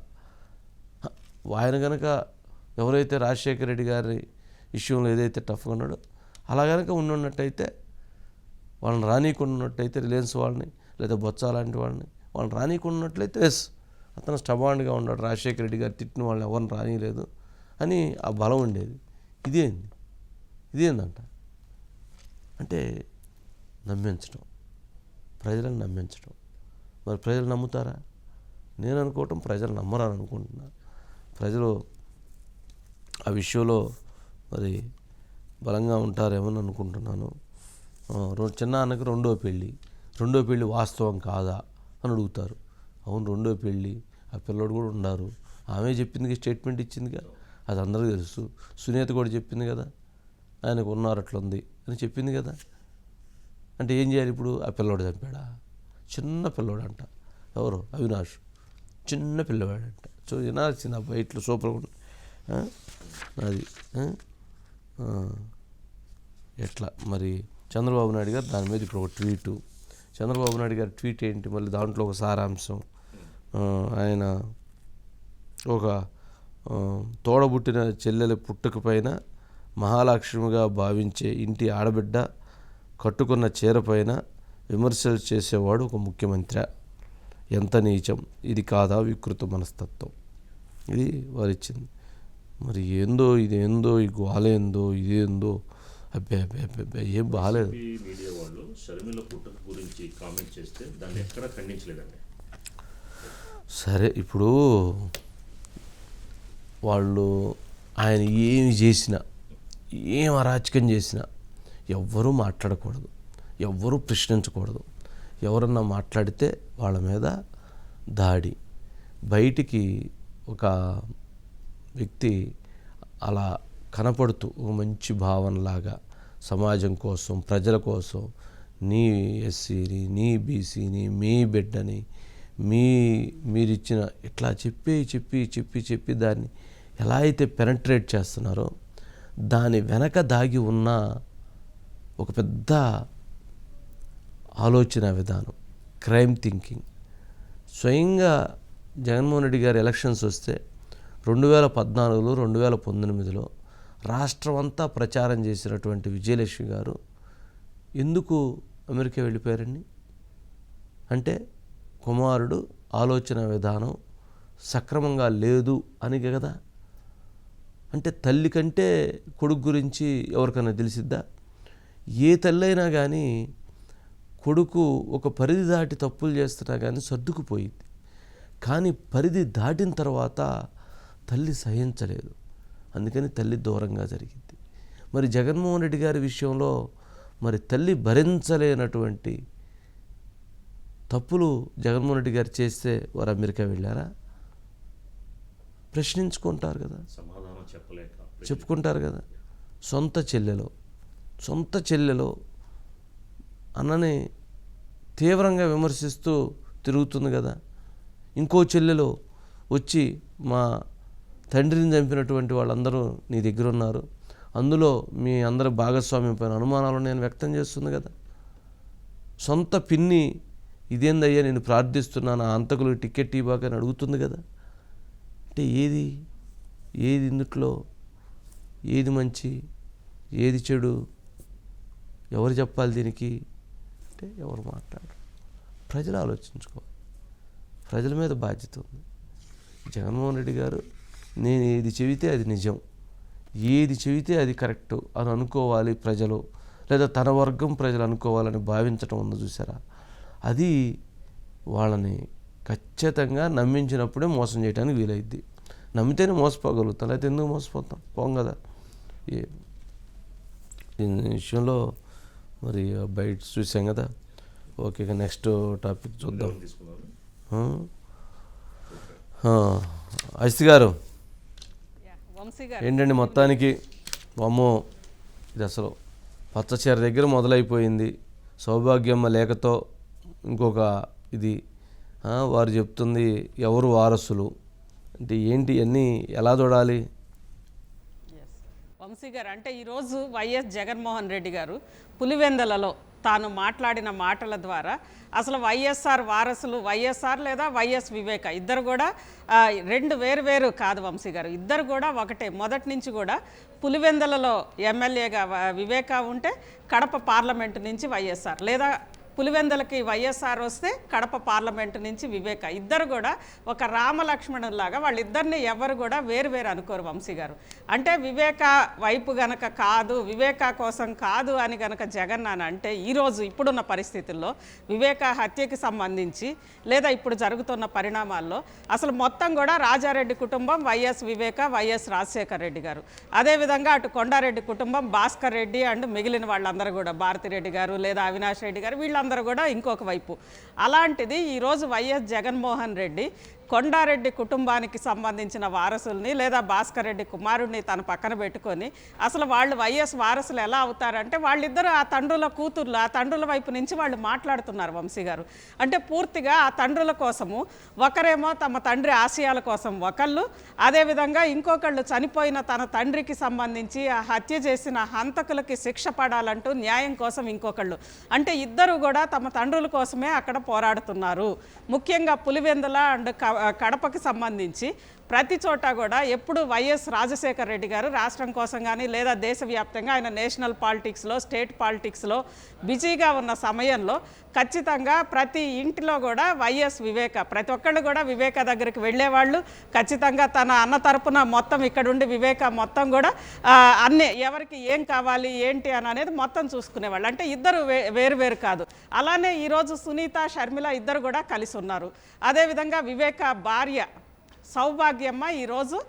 ఆయన కనుక ఎవరైతే రాజశేఖర రెడ్డి గారి విషయంలో ఏదైతే టఫ్గా ఉన్నాడో అలా కనుక ఉన్నట్టయితే, వాళ్ళని రానీకున్నట్టయితే, రిలయన్స్ వాళ్ళని లేదా బొత్స లాంటి వాళ్ళని రానీకున్నట్లయితే ఎస్ అతను స్టబాండ్గా ఉన్నాడు, రాజశేఖర రెడ్డి గారు తిట్టిన వాళ్ళని ఎవరిని రానిలేదు అని ఆ బలం ఉండేది. ఇదేందంట అంటే నమ్మించడం, ప్రజలను నమ్మించడం. మరి ప్రజలు నమ్ముతారా? నేను అనుకోవటం ప్రజలు నమ్మరని అనుకుంటున్నాను. ప్రజలు ఆ విషయంలో మరి బలంగా ఉంటారేమో అని అనుకుంటున్నాను. చిన్న అన్నకి రెండో పెళ్ళి వాస్తవం కాదా అని అడుగుతారు. అవును, రెండో పెళ్ళి, ఆ పిల్లోడు కూడా ఉన్నారు. ఆమె చెప్పింది, స్టేట్మెంట్ ఇచ్చిందిగా, అది అందరికీ తెలుసు. సునీత కూడా చెప్పింది కదా, ఆయనకు ఉన్నారు అట్లుంది అని చెప్పింది కదా. అంటే ఏం చేయాలి ఇప్పుడు? ఆ పిల్లోడు చంపాడా? చిన్న పిల్లోడు అంట. ఎవరు? అవినాష్, చిన్న పిల్లవాడంట. సో వినాల్సింది అబ్బాయి, ఇట్లా సూపర్గా ఉంది అది. ఎట్లా మరి చంద్రబాబు నాయుడు గారు దాని మీద ఇప్పుడు ఒక ట్వీటు. చంద్రబాబు నాయుడు గారి ట్వీట్ ఏంటి? మళ్ళీ దాంట్లో ఒక సారాంశం. ఆయన ఒక తోడబుట్టిన చెల్లెల పుట్టుక పైన మహాలక్ష్మిగా భావించే ఇంటి ఆడబిడ్డ కట్టుకున్న చీర పైన విమర్శలు చేసేవాడు ఒక ముఖ్యమంత్రి. ఎంత నీచం! ఇది కాదా వికృత మనస్తత్వం? ఇది వారు ఇచ్చింది. మరి ఇదేందో ఈ గోలేందో ఇదేందో అబ్బే ఏం బాగాలేదు. మీడియా వాళ్ళు షర్మిల పుట్టుక గురించి కామెంట్ చేస్తే దాన్ని ఎక్కడ ఖండించలేదండి. సరే, ఇప్పుడు వాళ్ళు ఆయన ఏమి చేసినా, ఏం అరాచకం చేసినా ఎవ్వరూ మాట్లాడకూడదు, ఎవ్వరూ ప్రశ్నించకూడదు. ఎవరన్నా మాట్లాడితే వాళ్ళ మీద దాడి. బయటికి ఒక వ్యక్తి అలా కనపడుతూ ఒక మంచి భావనలాగా సమాజం కోసం, ప్రజల కోసం, నీ ఎస్సీని, నీ బీసీని, మీ బిడ్డని, మీరిచ్చిన ఇట్లా చెప్పి దాన్ని ఎలా అయితే పెనట్రేట్ చేస్తున్నారో, దాని వెనక దాగి ఉన్న ఒక పెద్ద ఆలోచన విధానం, క్రైమ్ థింకింగ్. స్వయంగా జగన్మోహన్ రెడ్డి గారు ఎలక్షన్స్ వస్తే 2014లో 2019లో రాష్ట్రం అంతా ప్రచారం చేసినటువంటి విజయలక్ష్మి గారు ఎందుకు అమెరికా వెళ్ళిపోయారండి? అంటే కుమారుడు ఆలోచన విధానం సక్రమంగా లేదు అని కదా. అంటే తల్లి కంటే కొడుకు గురించి ఎవరికైనా తెలిసిద్దా? ఏ తల్లి అయినా కానీ కొడుకు ఒక పరిధి దాటి తప్పులు చేస్తున్నా కానీ సర్దుకుపోయింది. కానీ పరిధి దాటిన తర్వాత తల్లి సహించలేదు, అందుకని తల్లి దూరంగా జరిగింది. మరి జగన్మోహన్ రెడ్డి గారి విషయంలో మరి తల్లి భరించలేనటువంటి తప్పులు జగన్మోహన్ రెడ్డి గారు చేస్తే వారు అమెరికా వెళ్ళారా? ప్రశ్నించుకుంటారు కదా, సమాధానం చెప్పుకుంటారు కదా. సొంత చెల్లెలో అన్నని తీవ్రంగా విమర్శిస్తూ తిరుగుతుంది కదా. ఇంకో చెల్లెలో వచ్చి మా తండ్రిని చంపినటువంటి వాళ్ళందరూ నీ దగ్గర ఉన్నారు, అందులో మీ అందరి భాగస్వామ్యం పైన అనుమానాలు నేను వ్యక్తం చేస్తుంది కదా. సొంత పిన్ని ఇదేందయ్యా నేను ప్రార్థిస్తున్నాను, ఆ అంతకులు టికెట్ ఇవ్వక అని అడుగుతుంది కదా. అంటే ఏది ఇందుట్లో ఏది మంచి, ఏది చెడు, ఎవరు చెప్పాలి దీనికి? అంటే ఎవరు మాట్లాడరు. ప్రజలు ఆలోచించుకోవాలి, ప్రజల మీద బాధ్యత ఉంది. జగన్మోహన్ రెడ్డి గారు నేను ఏది చెబితే అది నిజం, ఏది చెబితే అది కరెక్టు అని అనుకోవాలి ప్రజలు, లేదా తన వర్గం ప్రజలు అనుకోవాలని భావించడం ఉంది చూసారా, అది వాళ్ళని ఖచ్చితంగా నమ్మించినప్పుడే మోసం చేయడానికి వీలైద్ది. నమ్మితేనే మోసపోగలుగుతాం, లేకపోతే ఎందుకు మోసపోతాం? పోం కదా. దీని విషయంలో మరి బయట చూసాం కదా. ఓకే, నెక్స్ట్ టాపిక్ చూద్దాం. అజిత్ గారు ఏంటండి మొత్తానికి? అమ్మో, ఇది అసలు పచ్చచీర దగ్గర మొదలైపోయింది. సౌభాగ్యమ్మ లేఖతో ఇంకొక ఇది వారు చెప్తుంది ఎవరు వారసులు అంటే ఏంటి, అన్నీ ఎలా చూడాలి? వంశీ గారు, అంటే ఈరోజు వైఎస్ జగన్మోహన్ రెడ్డి గారు పులివెందలలో తాను మాట్లాడిన మాటల ద్వారా అసలు వైఎస్ఆర్ వారసులు, వైఎస్ఆర్ లేదా వైఎస్ వివేక ఇద్దరు కూడా రెండు వేరు కాదు వంశీ గారు, ఇద్దరు కూడా ఒకటే. మొదటి నుంచి కూడా పులివెందలలో ఎమ్మెల్యేగా వివేక ఉంటే కడప పార్లమెంటు నుంచి వైఎస్ఆర్, లేదా పులివెందలకి వైఎస్ఆర్ వస్తే కడప పార్లమెంటు నుంచి వివేక, ఇద్దరు కూడా ఒక రామలక్ష్మణులాగా వాళ్ళిద్దరిని ఎవరు కూడా వేరు అనుకోరు వంశీ గారు. అంటే వివేక వైపు గనక కాదు, వివేక కోసం కాదు అని గనక జగన్ అని అంటే ఈరోజు ఇప్పుడున్న పరిస్థితుల్లో వివేక హత్యకి సంబంధించి లేదా ఇప్పుడు జరుగుతున్న పరిణామాల్లో అసలు మొత్తం కూడా రాజారెడ్డి కుటుంబం, వైఎస్ వివేక, వైఎస్ రాజశేఖర్ రెడ్డి గారు, అదేవిధంగా అటు కొండారెడ్డి కుటుంబం, భాస్కర్ రెడ్డి అండ్ మిగిలిన వాళ్ళందరూ కూడా భారతిరెడ్డి గారు లేదా అవినాష్ రెడ్డి గారు వీళ్ళందరూ కూడా ఇంకొక వైపు. అలాంటిది ఈరోజు వైఎస్ జగన్మోహన్ రెడ్డి కొండారెడ్డి కుటుంబానికి సంబంధించిన వారసుల్ని లేదా భాస్కర్ రెడ్డి కుమారుడిని తన పక్కన పెట్టుకొని అసలు వాళ్ళు వైఎస్ వారసులు ఎలా అవుతారంటే వాళ్ళిద్దరూ ఆ తండ్రుల కూతుర్లు, ఆ తండ్రుల వైపు నుంచి వాళ్ళు మాట్లాడుతున్నారు వంశీ గారు. అంటే పూర్తిగా ఆ తండ్రుల కోసము ఒకరేమో తమ తండ్రి ఆశయాల కోసం ఒకళ్ళు, అదేవిధంగా ఇంకొకళ్ళు చనిపోయిన తన తండ్రికి సంబంధించి ఆ హత్య చేసిన హంతకులకి శిక్ష పడాలంటూ న్యాయం కోసం ఇంకొకళ్ళు. అంటే ఇద్దరు కూడా తమ తండ్రుల కోసమే అక్కడ పోరాడుతున్నారు. ముఖ్యంగా పులివెందుల అండ్ కడపకి సంబంధించి ప్రతి చోట కూడా ఎప్పుడు వైఎస్ రాజశేఖర రెడ్డి గారు రాష్ట్రం కోసం కానీ లేదా దేశవ్యాప్తంగా ఆయన నేషనల్ పాలిటిక్స్లో, స్టేట్ పాలిటిక్స్లో బిజీగా ఉన్న సమయంలో ఖచ్చితంగా ప్రతి ఇంటిలో కూడా వైఎస్ వివేక, ప్రతి ఒక్కళ్ళు కూడా వివేక దగ్గరికి వెళ్ళేవాళ్ళు. ఖచ్చితంగా తన అన్న తరపున మొత్తం ఇక్కడుండి వివేక మొత్తం కూడా అన్నీ ఎవరికి ఏం కావాలి ఏంటి అని అనేది మొత్తం చూసుకునేవాళ్ళు. అంటే ఇద్దరు వేరు కాదు. అలానే ఈరోజు సునీత, షర్మిల ఇద్దరు కూడా కలిసి ఉన్నారు. అదేవిధంగా వివేక భార్య సౌభాగ్యమ్మ ఈరోజు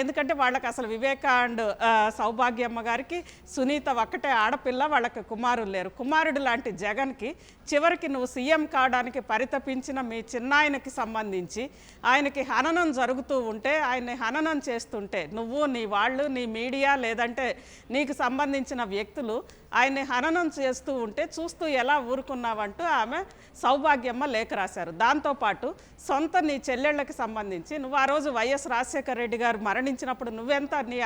ఎందుకంటే వాళ్ళకి అసలు వివేక అండ్ సౌభాగ్యమ్మ గారికి సునీత ఒక్కటే ఆడపిల్ల, వాళ్ళకి కుమారులు లేరు. కుమారుడు లాంటి జగన్కి చివరికి నువ్వు సీఎం కావడానికి పరితపించిన మీ చిన్నాయనకి సంబంధించి ఆయనకి హననం జరుగుతూ ఉంటే, ఆయన్ని హననం చేస్తుంటే నువ్వు, నీ వాళ్ళు, నీ మీడియా లేదంటే నీకు సంబంధించిన వ్యక్తులు ఆయన్ని హననం చేస్తూ ఉంటే చూస్తూ ఎలా ఊరుకున్నావంటూ ఆమె సౌభాగ్యమ్మ లేఖ రాశారు. దాంతోపాటు సొంత నీ చెల్లెళ్ళకి సంబంధించి నువ్వు ఆ రోజు వైఎస్ రాజశేఖర రెడ్డి గారు మరణించినప్పుడు నువ్వెంత నీ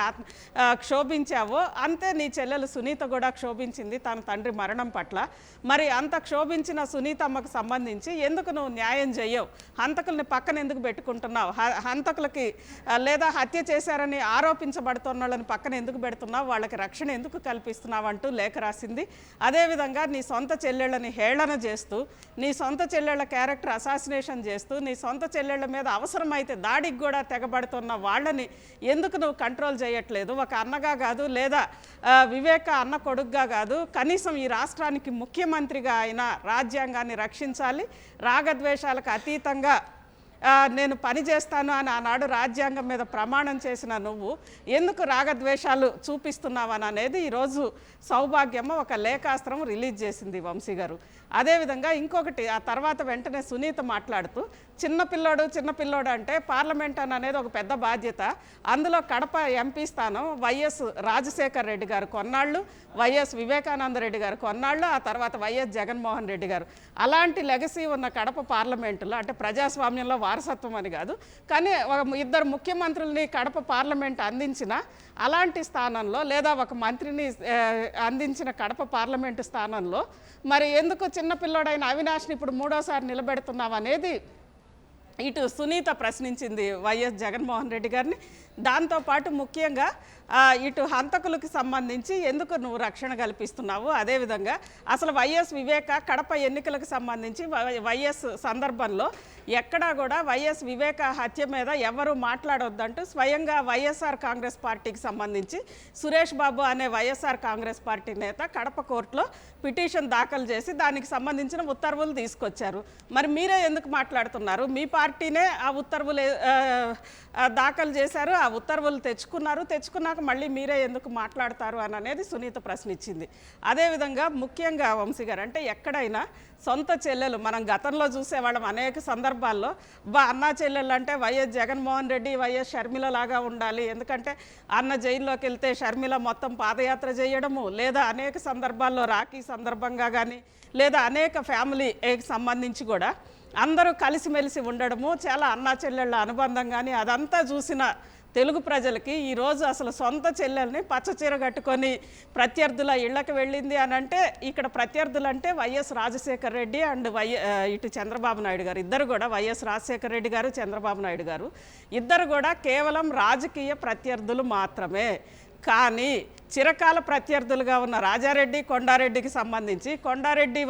క్షోభించావో అంతే నీ చెల్లెలు సునీత కూడా క్షోభించింది తన తండ్రి మరణం పట్ల. మరి అంత క్షోభించిన సునీతమ్మకు సంబంధించి ఎందుకు నువ్వు న్యాయం చేయవు? హంతకుల్ని పక్కన ఎందుకు పెట్టుకుంటున్నావు? హంతకులకి లేదా హత్య చేశారని ఆరోపించబడుతున్న వాళ్ళని పక్కన ఎందుకు పెడుతున్నావు? వాళ్ళకి రక్షణ ఎందుకు కల్పిస్తున్నావు అంటూ లేఖ రాసింది. అదేవిధంగా నీ సొంత చెల్లెళ్ళని హేళన చేస్తూ, నీ సొంత చెల్లెళ్ళ క్యారెక్టర్ అసాసినేషన్ చేస్తూ, నీ సొంత చెల్లెళ్ళ మీద అవసరమైతే దాడికి కూడా తెగబడుతున్న వాళ్ళని ఎందుకు నువ్వు కంట్రోల్ చేయట్లేదు? ఒక అన్నగా కాదు లేదా వివేక అన్న కొడుకుగా కాదు, కనీసం ఈ రాష్ట్రానికి ముఖ్యమంత్రిగా అయినా రాజ్యాంగాన్ని రక్షించాలి, రాగద్వేషాలకు అతీతంగా నేను పని చేస్తాను అని ఆనాడు రాజ్యాంగం మీద ప్రమాణం చేసిన నువ్వు ఎందుకు రాగద్వేషాలు చూపిస్తున్నావని అనేది ఈరోజు సౌభాగ్యమ్మ ఒక లేఖాస్త్రం రిలీజ్ చేసింది వంశీ గారు. అదేవిధంగా ఇంకొకటి ఆ తర్వాత వెంటనే సునీత మాట్లాడుతూ చిన్నపిల్లోడు అంటే పార్లమెంట్ అనేది ఒక పెద్ద బాధ్యత, అందులో కడప ఎంపీ స్థానం వైఎస్ రాజశేఖర్ రెడ్డి గారు కొన్నాళ్ళు, వైఎస్ వివేకానంద రెడ్డి గారు కొన్నాళ్ళు, ఆ తర్వాత వైఎస్ జగన్మోహన్ రెడ్డి గారు. అలాంటి లెగసీ ఉన్న కడప పార్లమెంటులో అంటే ప్రజాస్వామ్యంలో వారసత్వం అని కాదు కానీ ఇద్దరు ముఖ్యమంత్రుల్ని కడప పార్లమెంట్ అందించిన అలాంటి స్థానంలో లేదా ఒక మంత్రిని అందించిన కడప పార్లమెంటు స్థానంలో మరి ఎందుకు చిన్నపిల్లోడైన అవినాష్ని ఇప్పుడు మూడోసారి నిలబెడుతున్నావు అనేది ఇటు సునీత ప్రశ్నించింది వైఎస్ జగన్మోహన్ రెడ్డి గారిని. దాంతోపాటు ముఖ్యంగా ఇటు హంతకులకు సంబంధించి ఎందుకు నువ్వు రక్షణ కల్పిస్తున్నావు? అదేవిధంగా అసలు వైఎస్ వివేక కడప ఎన్నికలకు సంబంధించి వైఎస్ సందర్భంలో ఎక్కడా కూడా వైఎస్ వివేక హత్య మీద ఎవరు మాట్లాడొద్దంటూ స్వయంగా వైఎస్ఆర్ కాంగ్రెస్ పార్టీకి సంబంధించి సురేష్ బాబు అనే వైఎస్ఆర్ కాంగ్రెస్ పార్టీ నేత కడప కోర్టులో పిటిషన్ దాఖలు చేసి దానికి సంబంధించిన ఉత్తర్వులు తీసుకొచ్చారు. మరి మీరే ఎందుకు మాట్లాడుతున్నారు? మీ పార్టీనే ఆ ఉత్తర్వులు దాఖలు చేశారు, ఆ ఉత్తర్వులు తెచ్చుకున్నాక మళ్ళీ మీరే ఎందుకు మాట్లాడతారు అని అనేది సునీత ప్రశ్నించింది. అదేవిధంగా ముఖ్యంగా వంశీ గారు అంటే ఎక్కడైనా సొంత చెల్లెలు మనం గతంలో చూసేవాళ్ళం అనేక సందర్భాల్లో అన్నా చెల్లెళ్ళు అంటే వైఎస్ జగన్మోహన్ రెడ్డి, వైఎస్ షర్మిల లాగా ఉండాలి, ఎందుకంటే అన్న జైల్లోకి వెళ్తే షర్మిల మొత్తం పాదయాత్ర చేయడము, లేదా అనేక సందర్భాల్లో రాఖీ సందర్భంగా కానీ లేదా అనేక ఫ్యామిలీకి సంబంధించి కూడా అందరూ కలిసిమెలిసి ఉండడము, చాలా అన్నా చెల్లెళ్ళ అనుబంధం కానీ అదంతా చూసిన తెలుగు ప్రజలకి ఈరోజు అసలు సొంత చెల్లెల్ని పచ్చచీర కట్టుకొని ప్రత్యర్థుల ఇళ్లకు వెళ్ళింది అని అంటే ఇక్కడ ప్రత్యర్థులు అంటే వైఎస్ రాజశేఖర రెడ్డి అండ్ ఇటు చంద్రబాబు నాయుడు గారు ఇద్దరు కూడా, వైఎస్ రాజశేఖర రెడ్డి గారు, చంద్రబాబు నాయుడు గారు ఇద్దరు కూడా కేవలం రాజకీయ ప్రత్యర్థులు మాత్రమే. కానీ చిరకాల ప్రత్యర్థులుగా ఉన్న రాజారెడ్డి కొండారెడ్డికి సంబంధించి కొండారెడ్డి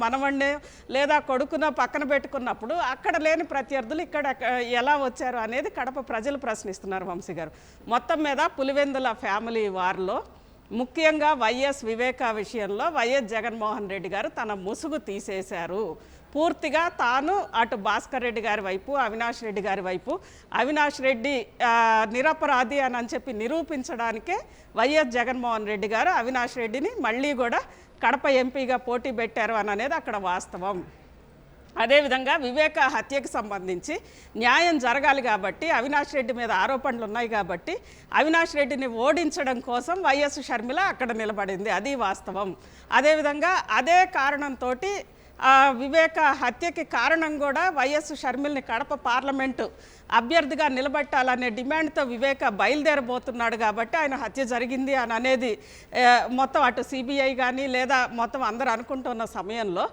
మనవణ్ణి లేదా కొడుకున పక్కన పెట్టుకున్నప్పుడు అక్కడ లేని ప్రత్యర్థులు ఇక్కడ ఎలా వచ్చారు అనేది కడప ప్రజలు ప్రశ్నిస్తున్నారు వంశీ గారు. మొత్తం మీద పులివెందుల ఫ్యామిలీ వార్లో ముఖ్యంగా వైఎస్ వివేక విషయంలో వైఎస్ జగన్మోహన్ రెడ్డి గారు తన ముసుగు తీసేశారు. పూర్తిగా తాను అటు భాస్కర్ రెడ్డి గారి వైపు, అవినాష్ రెడ్డి గారి వైపు, అవినాష్ రెడ్డి నిరపరాధి అని చెప్పి నిరూపించడానికే వైఎస్ జగన్మోహన్ రెడ్డి గారు అవినాష్ రెడ్డిని మళ్ళీ కూడా కడప ఎంపీగా పోటీ పెట్టారు అనేది అక్కడ వాస్తవం. అదేవిధంగా వివేక హత్యకి సంబంధించి న్యాయం జరగాలి కాబట్టి, అవినాష్ రెడ్డి మీద ఆరోపణలు ఉన్నాయి కాబట్టి అవినాష్ రెడ్డిని ఓడించడం కోసం వైఎస్ షర్మిల అక్కడ నిలబడింది, అది వాస్తవం. అదేవిధంగా అదే కారణంతో వివేక హత్యకి కారణం కూడా వైఎస్ షర్మిల్ని కడప పార్లమెంటు అభ్యర్థిగా నిలబెట్టాలనే డిమాండ్తో వివేక బయలుదేరబోతున్నాడు కాబట్టి ఆయన హత్య జరిగింది అనేది మొత్తం అటు సిబిఐ కానీ లేదా మొత్తం అందరూ అనుకుంటున్న సమయంలో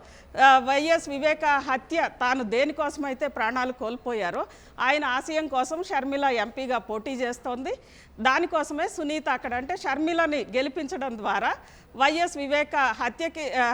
వైఎస్ వివేక హత్య తాను దేనికోసమైతే ప్రాణాలు కోల్పోయారో ఆయన ఆశయం కోసం షర్మిల ఎంపీగా పోటీ చేస్తోంది. దానికోసమే సునీత అక్కడ అంటే షర్మిలని గెలిపించడం ద్వారా వైఎస్ వివేక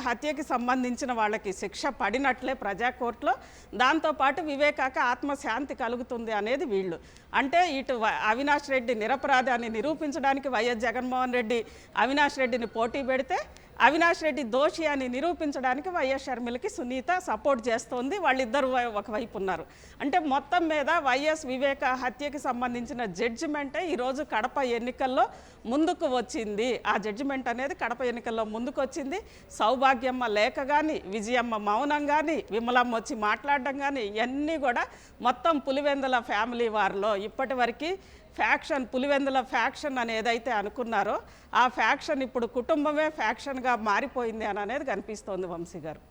హత్యకి సంబంధించిన వాళ్ళకి శిక్ష పడినట్లే ప్రజా కోర్టులో, దాంతోపాటు వివేకాకి ఆత్మశాంతి కలుగుతుంది అనేది వీళ్ళు. అంటే ఇటు అవినాష్ రెడ్డి నిరపరాధి అని నిరూపించడానికి వైఎస్ జగన్మోహన్ రెడ్డి అవినాష్ రెడ్డిని పోటీ పెడితే అవినాష్ రెడ్డి దోషి అని నిరూపించడానికి వైఎస్ షర్మిలకి సునీత సపోర్ట్ చేస్తోంది. వాళ్ళిద్దరు ఒకవైపు ఉన్నారు. అంటే మొత్తం మీద వైఎస్ వివేక హత్యకి సంబంధించిన జడ్జిమెంటే ఈరోజు కడప ఎన్నికల్లో ముందుకు వచ్చింది. ఆ జడ్జిమెంట్ అనేది కడప ఎన్నికల్లో ముందుకు వచ్చింది. సౌభాగ్యమ్మ లేఖ కానీ, విజయమ్మ మౌనం కానీ, విమలమ్మ వచ్చి మాట్లాడడం కానీ ఇవన్నీ కూడా మొత్తం పులివెందుల ఫ్యామిలీ వారిలో ఇప్పటి వరకు ఫ్యాక్షన్, పులివెందుల ఫ్యాక్షన్ అని ఏదైతే అనుకున్నారో ఆ ఫ్యాక్షన్ ఇప్పుడు కుటుంబమే ఫ్యాక్షన్గా మారిపోయింది అనేది కనిపిస్తోంది వంశీ గారు.